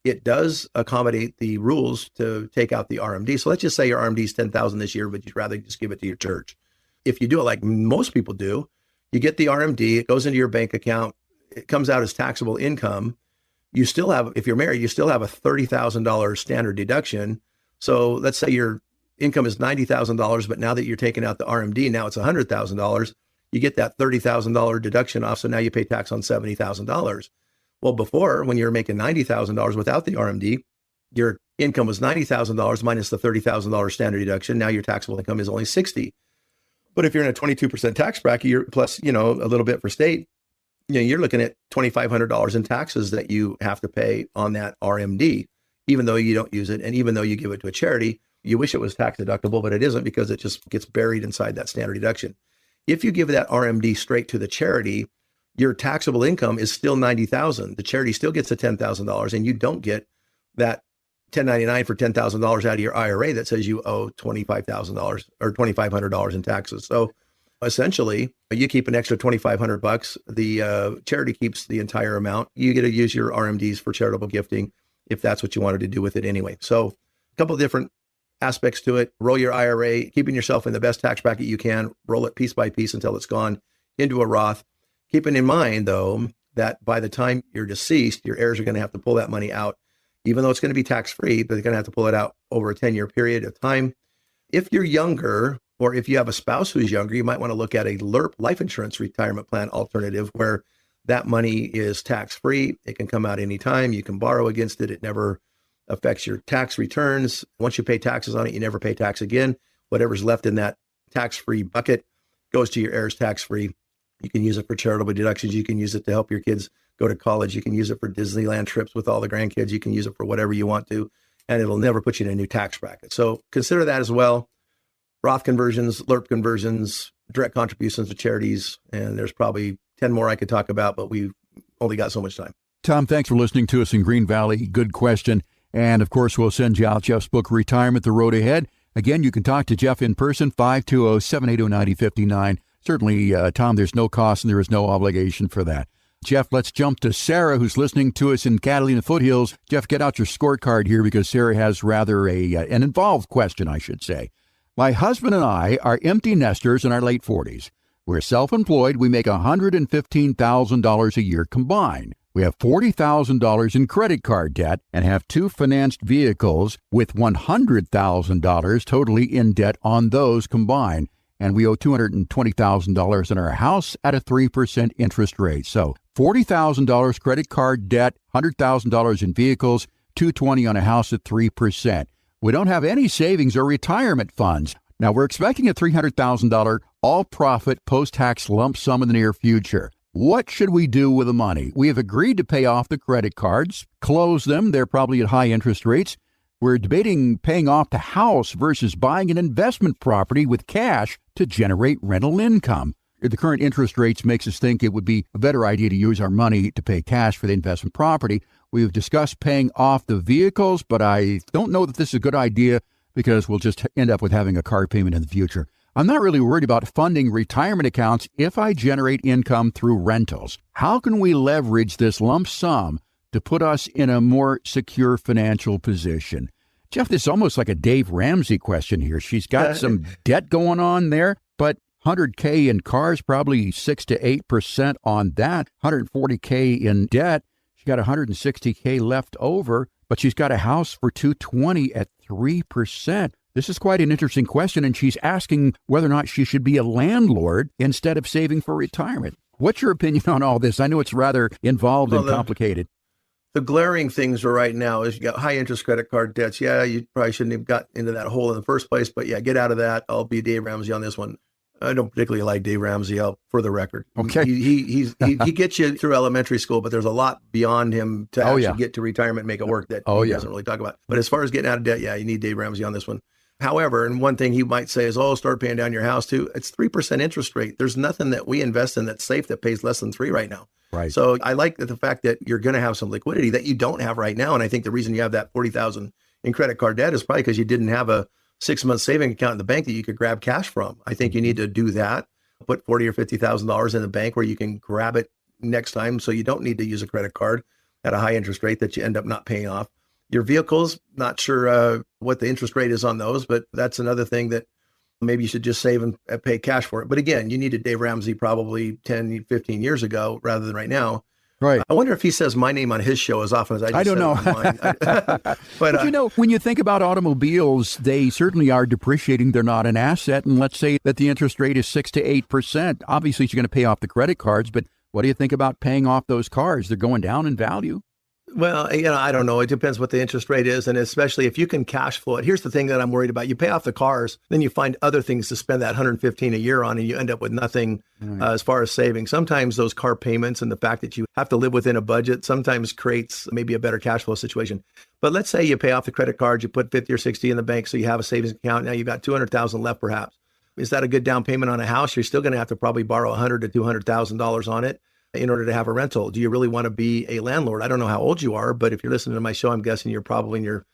It does accommodate the rules to take out the RMD. So let's just say your RMD is $10,000 this year, but you'd rather just give it to your church. If you do it like most people do, you get the RMD, it goes into your bank account, it comes out as taxable income. You still have, if you're married, you still have a $30,000 standard deduction. So let's say your income is $90,000, but now that you're taking out the RMD, now it's $100,000. You get that $30,000 deduction off. So now you pay tax on $70,000. Well, before, when you're making $90,000 without the RMD, your income was $90,000 minus the $30,000 standard deduction. Now your taxable income is only $60,000. But if you're in a 22% tax bracket, you're plus, a little bit for state, you're looking at $2,500 in taxes that you have to pay on that RMD, even though you don't use it. And even though you give it to a charity, you wish it was tax deductible, but it isn't because it just gets buried inside that standard deduction. If you give that RMD straight to the charity, your taxable income is still $90,000. The charity still gets the $10,000 and you don't get that 1099 for $10,000 out of your IRA that says you owe $25,000 or $2,500 in taxes. So essentially, you keep an extra $2,500. The charity keeps the entire amount. You get to use your RMDs for charitable gifting if that's what you wanted to do with it anyway. So a couple of different aspects to it. Roll your IRA, keeping yourself in the best tax bracket you can. Roll it piece by piece until it's gone into a Roth. Keeping in mind, though, that by the time you're deceased, your heirs are going to have to pull that money out, even though it's going to be tax-free, but they're going to have to pull it out over a 10-year period of time. If you're younger, or if you have a spouse who's younger, you might want to look at a LIRP, life insurance retirement plan alternative, where that money is tax-free. It can come out anytime. You can borrow against it. It never affects your tax returns. Once you pay taxes on it, you never pay tax again. Whatever's left in that tax-free bucket goes to your heirs tax-free. You can use it for charitable deductions. You can use it to help your kids go to college. You can use it for Disneyland trips with all the grandkids. You can use it for whatever you want to, and it'll never put you in a new tax bracket. So consider that as well. Roth conversions, LIRP conversions, direct contributions to charities, and there's probably 10 more I could talk about, but we've only got so much time. Tom, thanks for listening to us in Green Valley. Good question. And, of course, we'll send you out Jeff's book, Retirement, The Road Ahead. Again, you can talk to Jeff in person, 520-780-9059. Certainly, Tom, there's no cost and there is no obligation for that. Jeff, let's jump to Sarah, who's listening to us in Catalina Foothills. Jeff, get out your scorecard here because Sarah has rather an involved question, I should say. My husband and I are empty nesters in our late 40s. We're self-employed. We make $115,000 a year combined. We have $40,000 in credit card debt and have 2 financed vehicles with $100,000 totally in debt on those combined. And we owe $220,000 in our house at a 3% interest rate. So $40,000 credit card debt, $100,000 in vehicles, $220,000 on a house at 3%. We don't have any savings or retirement funds. Now, we're expecting a $300,000 all-profit post-tax lump sum in the near future. What should we do with the money? We have agreed to pay off the credit cards, close them. They're probably at high interest rates. We're debating paying off the house versus buying an investment property with cash to generate rental income. The current interest rates makes us think it would be a better idea to use our money to pay cash for the investment property. We've discussed paying off the vehicles, but I don't know that this is a good idea because we'll just end up with having a car payment in the future. I'm not really worried about funding retirement accounts if I generate income through rentals. How can we leverage this lump sum to put us in a more secure financial position? Jeff, this is almost like a Dave Ramsey question here. She's got some debt going on there, but $100K in cars, probably 6 to 8% on that. $140K in debt. She got $160K left over, but she's got a house for $220 at 3%. This is quite an interesting question, and she's asking whether or not she should be a landlord instead of saving for retirement. What's your opinion on all this? I know it's rather involved and complicated. The glaring things right now is you got high interest credit card debts. Yeah, you probably shouldn't have got into that hole in the first place, but yeah, get out of that. I'll be Dave Ramsey on this one. I don't particularly like Dave Ramsey, for the record. Okay. He gets you through elementary school, but there's a lot beyond him to actually get to retirement and make it work that he doesn't really talk about. But as far as getting out of debt, yeah, you need Dave Ramsey on this one. However, and one thing he might say is, start paying down your house too. It's 3% interest rate. There's nothing that we invest in that's safe that pays less than 3 right now. Right. So I like the fact that you're going to have some liquidity that you don't have right now. And I think the reason you have that $40,000 in credit card debt is probably because you didn't have a 6-month saving account in the bank that you could grab cash from. I think you need to do that. Put $40,000 or $50,000 in the bank where you can grab it next time. So you don't need to use a credit card at a high interest rate that you end up not paying off. Your vehicles, not sure what the interest rate is on those, but that's another thing that maybe you should just save and pay cash for it. But again, you needed Dave Ramsey probably 10, 15 years ago rather than right now. Right. I wonder if he says my name on his show as often as I don't know. But when you think about automobiles, they certainly are depreciating. They're not an asset. And let's say that the interest rate is 6 to 8%. Obviously, you're going to pay off the credit cards. But what do you think about paying off those cars? They're going down in value. Well, I don't know. It depends what the interest rate is. And especially if you can cash flow it. Here's the thing that I'm worried about. You pay off the cars, then you find other things to spend that $115 a year on, and you end up with nothing as far as saving. Sometimes those car payments and the fact that you have to live within a budget sometimes creates maybe a better cash flow situation. But let's say you pay off the credit card, you put 50 or 60 in the bank, so you have a savings account. Now you've got $200,000 left perhaps. Is that a good down payment on a house? You're still going to have to probably borrow $100,000 to $200,000 on it in order to have a rental. Do you really want to be a landlord? I don't know how old you are, but if you're listening to my show, I'm guessing you're probably in your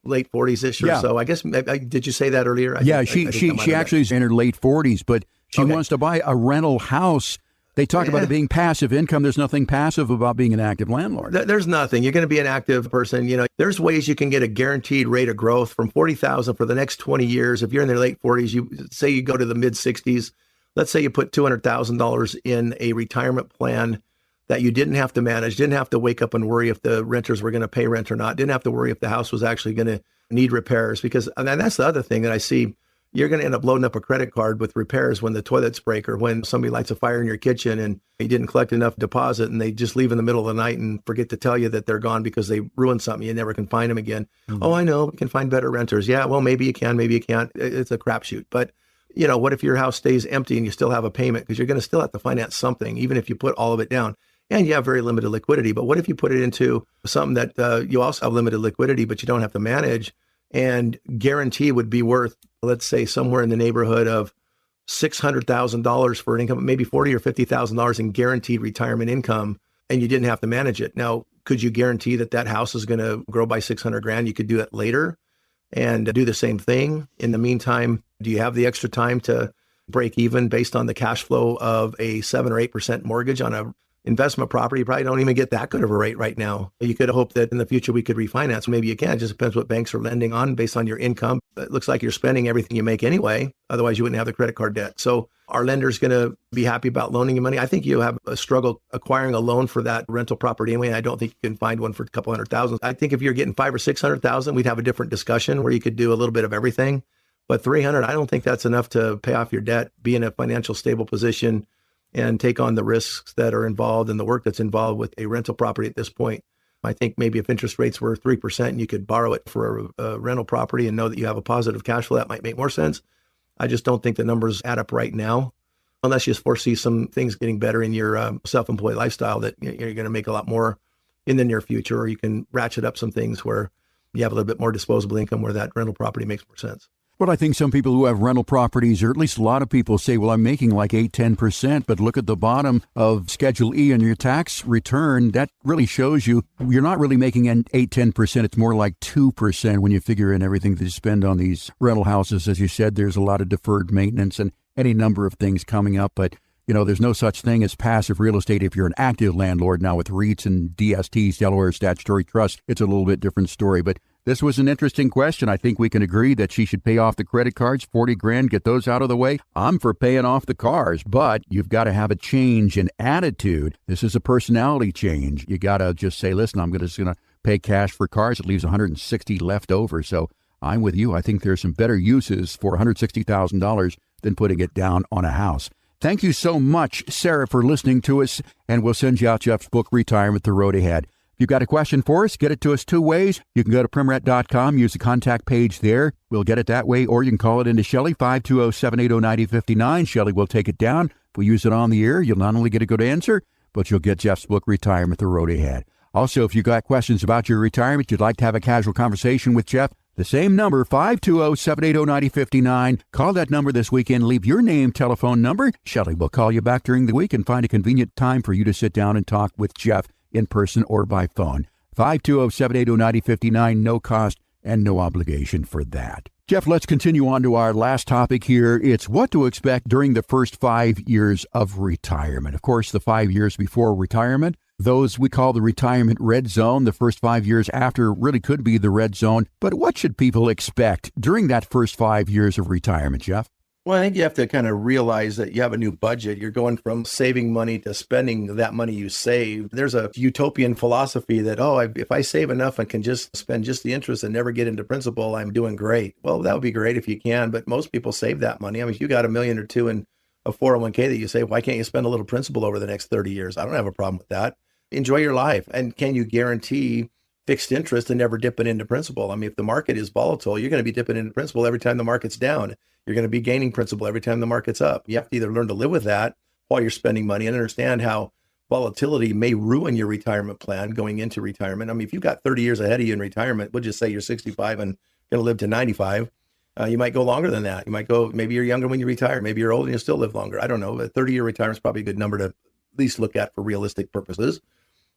late 40s-ish or so. I guess, did you say that earlier? She actually is in her late 40s, but She wants to buy a rental house. They talk about it being passive income. There's nothing passive about being an active landlord. There's nothing. You're going to be an active person. There's ways you can get a guaranteed rate of growth from 40,000 for the next 20 years. If you're in the late 40s, you say you go to the mid 60s. Let's say you put $200,000 in a retirement plan that you didn't have to manage, didn't have to wake up and worry if the renters were going to pay rent or not, didn't have to worry if the house was actually going to need repairs. Because and that's the other thing that I see. You're going to end up loading up a credit card with repairs when the toilets break or when somebody lights a fire in your kitchen and you didn't collect enough deposit and they just leave in the middle of the night and forget to tell you that they're gone because they ruined something. You never can find them again. Mm-hmm. Oh, I know. We can find better renters. Yeah, well, maybe you can, maybe you can't. It's a crapshoot. But, what if your house stays empty and you still have a payment? Because you're going to still have to finance something, even if you put all of it down. And you have very limited liquidity. But what if you put it into something that you also have limited liquidity, but you don't have to manage? And guarantee would be worth, let's say, somewhere in the neighborhood of $600,000 for an income, maybe $40,000 or $50,000 in guaranteed retirement income, and you didn't have to manage it. Now, could you guarantee that house is going to grow by $600,000? You could do it later and do the same thing. In the meantime, do you have the extra time to break even based on the cash flow of a 7 or 8% mortgage on a investment property? You probably don't even get that good of a rate right now. You could hope that in the future we could refinance. Maybe you can. It just depends what banks are lending on based on your income. It looks like you're spending everything you make anyway. Otherwise, you wouldn't have the credit card debt. So are lenders going to be happy about loaning you money? I think you have a struggle acquiring a loan for that rental property anyway. I don't think you can find one for a couple $100,000. I think if you're getting $500,000 or $600,000, we'd have a different discussion where you could do a little bit of everything. But $300,000, I don't think that's enough to pay off your debt, be in a financial stable position, and take on the risks that are involved and the work that's involved with a rental property at this point. I think maybe if interest rates were 3% and you could borrow it for a rental property and know that you have a positive cash flow, that might make more sense. I just don't think the numbers add up right now, unless you foresee some things getting better in your self-employed lifestyle that you're going to make a lot more in the near future, or you can ratchet up some things where you have a little bit more disposable income where that rental property makes more sense. But I think some people who have rental properties, or at least a lot of people, say, well, I'm making like 8-10%, but look at the bottom of Schedule E on your tax return. That really shows you're not really making an 8-10%. It's more like 2% when you figure in everything that you spend on these rental houses. As you said, there's a lot of deferred maintenance and any number of things coming up. But, there's no such thing as passive real estate if you're an active landlord. Now with REITs and DSTs, Delaware Statutory Trust, it's a little bit different story. But this was an interesting question. I think we can agree that she should pay off the credit cards, $40,000, get those out of the way. I'm for paying off the cars, but you've got to have a change in attitude. This is a personality change. You got to just say, listen, I'm just going to pay cash for cars. It leaves $160,000 left over. So I'm with you. I think there's some better uses for $160,000 than putting it down on a house. Thank you so much, Sarah, for listening to us, and we'll send you out Jeff's book, Retirement: The Road Ahead. If you've got a question for us, get it to us two ways. You can go to primrat.com, use the contact page there. We'll get it that way, or you can call it into Shelley, 520-780-9059. Shelley will take it down. If we use it on the air, you'll not only get a good answer, but you'll get Jeff's book, Retirement: The Road Ahead. Also, if you've got questions about your retirement, you'd like to have a casual conversation with Jeff, the same number, 520-780-9059. Call that number this weekend. Leave your name, telephone number. Shelley will call you back during the week and find a convenient time for you to sit down and talk with Jeff in person or by phone. 520-780-9059, no cost and no obligation for that. Jeff, let's continue on to our last topic here. It's what to expect during the first 5 years of retirement. Of course, the 5 years before retirement, those we call the retirement red zone. The first 5 years after really could be the red zone. But what should people expect during that first 5 years of retirement, Jeff? Well, I think you have to kind of realize that you have a new budget. You're going from saving money to spending that money you saved. There's a utopian philosophy that, if I save enough and can just spend just the interest and never get into principal, I'm doing great. Well, that would be great if you can, but most people save that money. I mean, if you got $1 million or $2 million in a 401k that you save, why can't you spend a little principal over the next 30 years? I don't have a problem with that. Enjoy your life. And can you guarantee fixed interest and never dipping into principal? I mean, if the market is volatile, you're going to be dipping into principal every time the market's down. You're going to be gaining principal every time the market's up. You have to either learn to live with that while you're spending money and understand how volatility may ruin your retirement plan going into retirement. I mean, if you've got 30 years ahead of you in retirement, we'll just say you're 65 and going to live to 95. You might go longer than that. You might go, maybe you're younger when you retire. Maybe you're old and you still live longer. I don't know. But 30-year retirement is probably a good number to at least look at for realistic purposes.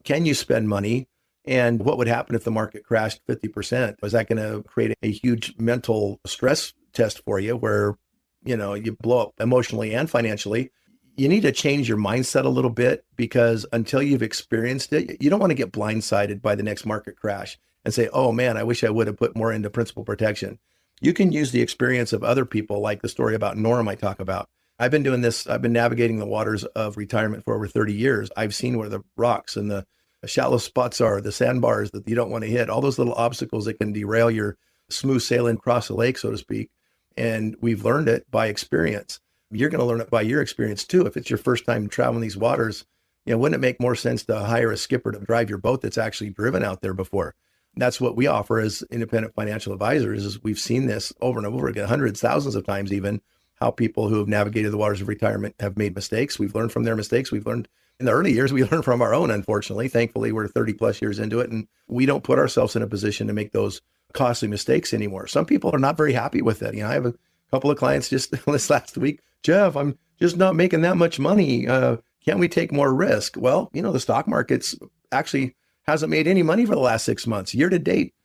Can you spend money? And what would happen if the market crashed 50%? Was that going to create a huge mental stress test for you where you blow up emotionally and financially. You need to change your mindset a little bit, because until you've experienced it, you don't want to get blindsided by the next market crash and say, oh man, I wish I would have put more into principal protection. You can use the experience of other people, like the story about Norm I talk about. I've been doing this. I've been navigating the waters of retirement for over 30 years. I've seen where the rocks and the shallow spots are, the sandbars that you don't want to hit, all those little obstacles that can derail your smooth sailing across the lake, so to speak. And we've learned it by experience. You're going to learn it by your experience too. If it's your first time traveling these waters, wouldn't it make more sense to hire a skipper to drive your boat that's actually driven out there before? That's what we offer as independent financial advisors. Is we've seen this over and over again, hundreds, thousands of times even, how people who have navigated the waters of retirement have made mistakes. We've learned from their mistakes. We've learned in the early years, we learned from our own, unfortunately. Thankfully, we're 30 plus years into it, and we don't put ourselves in a position to make those costly mistakes anymore. Some people are not very happy with it. I have a couple of clients just this last week. Jeff, I'm just not making that much money. Can't we take more risk? Well, the stock market's actually hasn't made any money for the last 6 months. Year to date,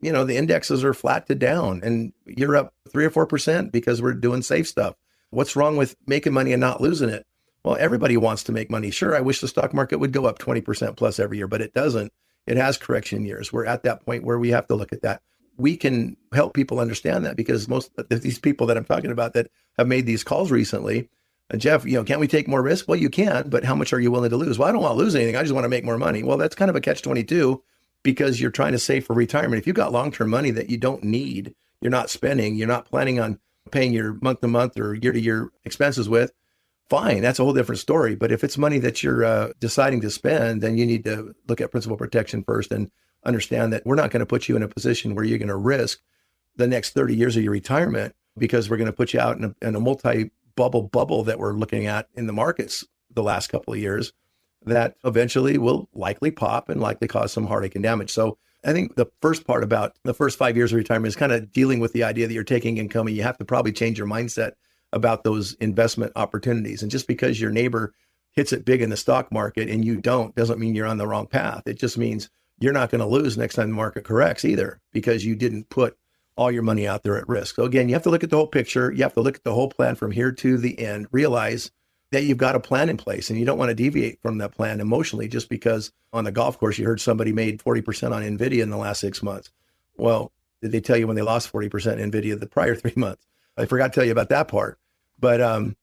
the indexes are flat to down, and you're up 3 or 4% because we're doing safe stuff. What's wrong with making money and not losing it? Well, everybody wants to make money. Sure, I wish the stock market would go up 20% plus every year, but it doesn't. It has correction years. We're at that point where we have to look at that. We can help people understand that, because most of these people that I'm talking about that have made these calls recently, Jeff, can't we take more risk? Well, you can, but how much are you willing to lose? Well, I don't want to lose anything. I just want to make more money. Well, that's kind of a catch-22, because you're trying to save for retirement. If you've got long-term money that you don't need, you're not spending, you're not planning on paying your month-to-month or year-to-year expenses with, fine, that's a whole different story. But if it's money that you're deciding to spend, then you need to look at principal protection first and understand that we're not going to put you in a position where you're going to risk the next 30 years of your retirement, because we're going to put you out in a multi-bubble that we're looking at in the markets the last couple of years that eventually will likely pop and likely cause some heartache and damage. So I think the first part about the first 5 years of retirement is kind of dealing with the idea that you're taking income, and you have to probably change your mindset about those investment opportunities. And just because your neighbor hits it big in the stock market and you don't, doesn't mean you're on the wrong path. It just means you're not going to lose next time the market corrects either, because you didn't put all your money out there at risk. So again, you have to look at the whole picture. You have to look at the whole plan from here to the end, realize that you've got a plan in place, and you don't want to deviate from that plan emotionally just because on the golf course you heard somebody made 40% on NVIDIA in the last 6 months. Well, did they tell you when they lost 40% NVIDIA the prior 3 months? I forgot to tell you about that part. But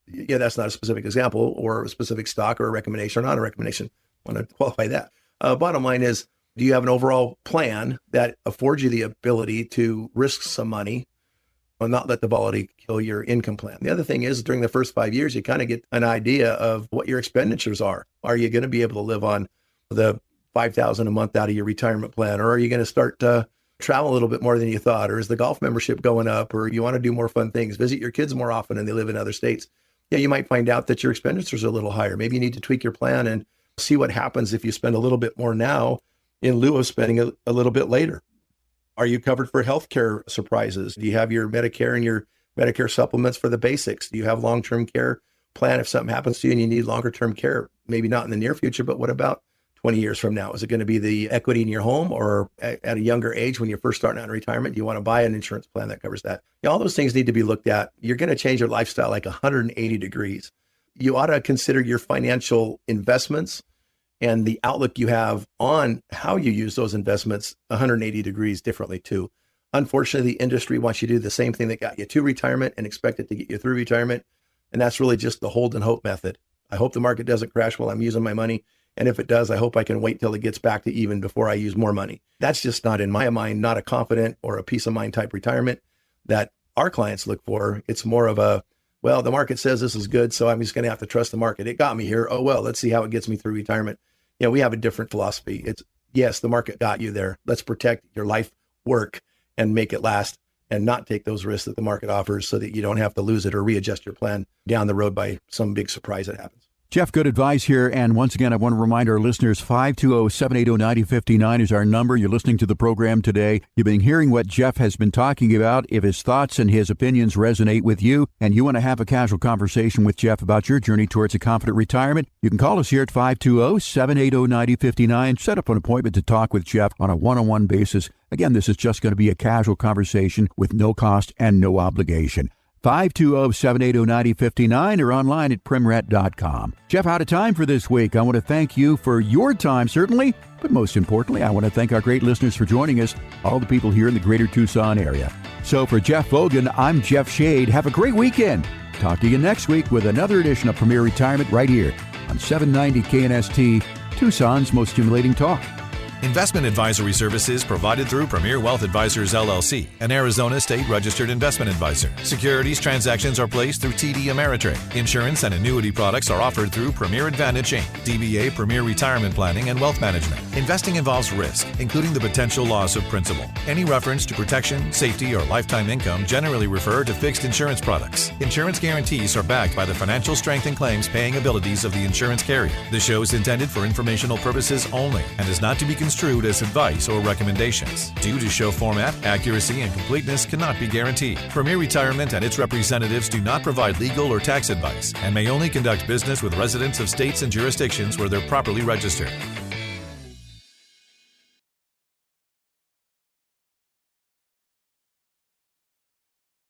that's not a specific example or a specific stock or a recommendation or not a recommendation. I want to qualify that. Bottom line is, do you have an overall plan that affords you the ability to risk some money or not let the volatility kill your income plan? The other thing is, during the first 5 years, you kind of get an idea of what your expenditures are. Are you going to be able to live on the $5,000 a month out of your retirement plan? Or are you going to start to travel a little bit more than you thought? Or is the golf membership going up? Or you want to do more fun things, visit your kids more often and they live in other states? Yeah, you might find out that your expenditures are a little higher. Maybe you need to tweak your plan and see what happens if you spend a little bit more now in lieu of spending a little bit later. Are you covered for healthcare surprises? Do you have your Medicare and your Medicare supplements for the basics? Do you have long-term care plan if something happens to you and you need longer-term care? Maybe not in the near future, but what about 20 years from now? Is it going to be the equity in your home, or at a younger age when you're first starting out in retirement, do you want to buy an insurance plan that covers that? All those things need to be looked at. You're going to change your lifestyle like 180 degrees. You ought to consider your financial investments and the outlook you have on how you use those investments 180 degrees differently too. Unfortunately, the industry wants you to do the same thing that got you to retirement and expect it to get you through retirement. And that's really just the hold and hope method. I hope the market doesn't crash while I'm using my money. And if it does, I hope I can wait till it gets back to even before I use more money. That's just not, in my mind, not a confident or a peace of mind type retirement that our clients look for. It's more of a, well, the market says this is good, so I'm just going to have to trust the market. It got me here. Oh, well, let's see how it gets me through retirement. We have a different philosophy. It's, yes, the market got you there. Let's protect your life work and make it last and not take those risks that the market offers so that you don't have to lose it or readjust your plan down the road by some big surprise that happens. Jeff, good advice here. And once again, I want to remind our listeners, 520-780-9059 is our number. You're listening to the program today. You've been hearing what Jeff has been talking about. If his thoughts and his opinions resonate with you and you want to have a casual conversation with Jeff about your journey towards a confident retirement, you can call us here at 520-780-9059. Set up an appointment to talk with Jeff on a one-on-one basis. Again, this is just going to be a casual conversation with no cost and no obligation. 520-780-9059 or online at primret.com. Jeff, out of time for this week. I want to thank you for your time, certainly, but most importantly, I want to thank our great listeners for joining us, all the people here in the greater Tucson area. So for Jeff Vogan, I'm Jeff Shade. Have a great weekend. Talk to you next week with another edition of Premier Retirement right here on 790 KNST, Tucson's most stimulating talk. Investment advisory services provided through Premier Wealth Advisors, LLC, an Arizona state-registered investment advisor. Securities transactions are placed through TD Ameritrade. Insurance and annuity products are offered through Premier Advantage Inc., DBA Premier Retirement Planning and Wealth Management. Investing involves risk, including the potential loss of principal. Any reference to protection, safety, or lifetime income generally refer to fixed insurance products. Insurance guarantees are backed by the financial strength and claims paying abilities of the insurance carrier. The show is intended for informational purposes only and is not to be construed as advice or recommendations. Due to show format, accuracy, and completeness cannot be guaranteed. Premier Retirement and its representatives do not provide legal or tax advice and may only conduct business with residents of states and jurisdictions where they're properly registered.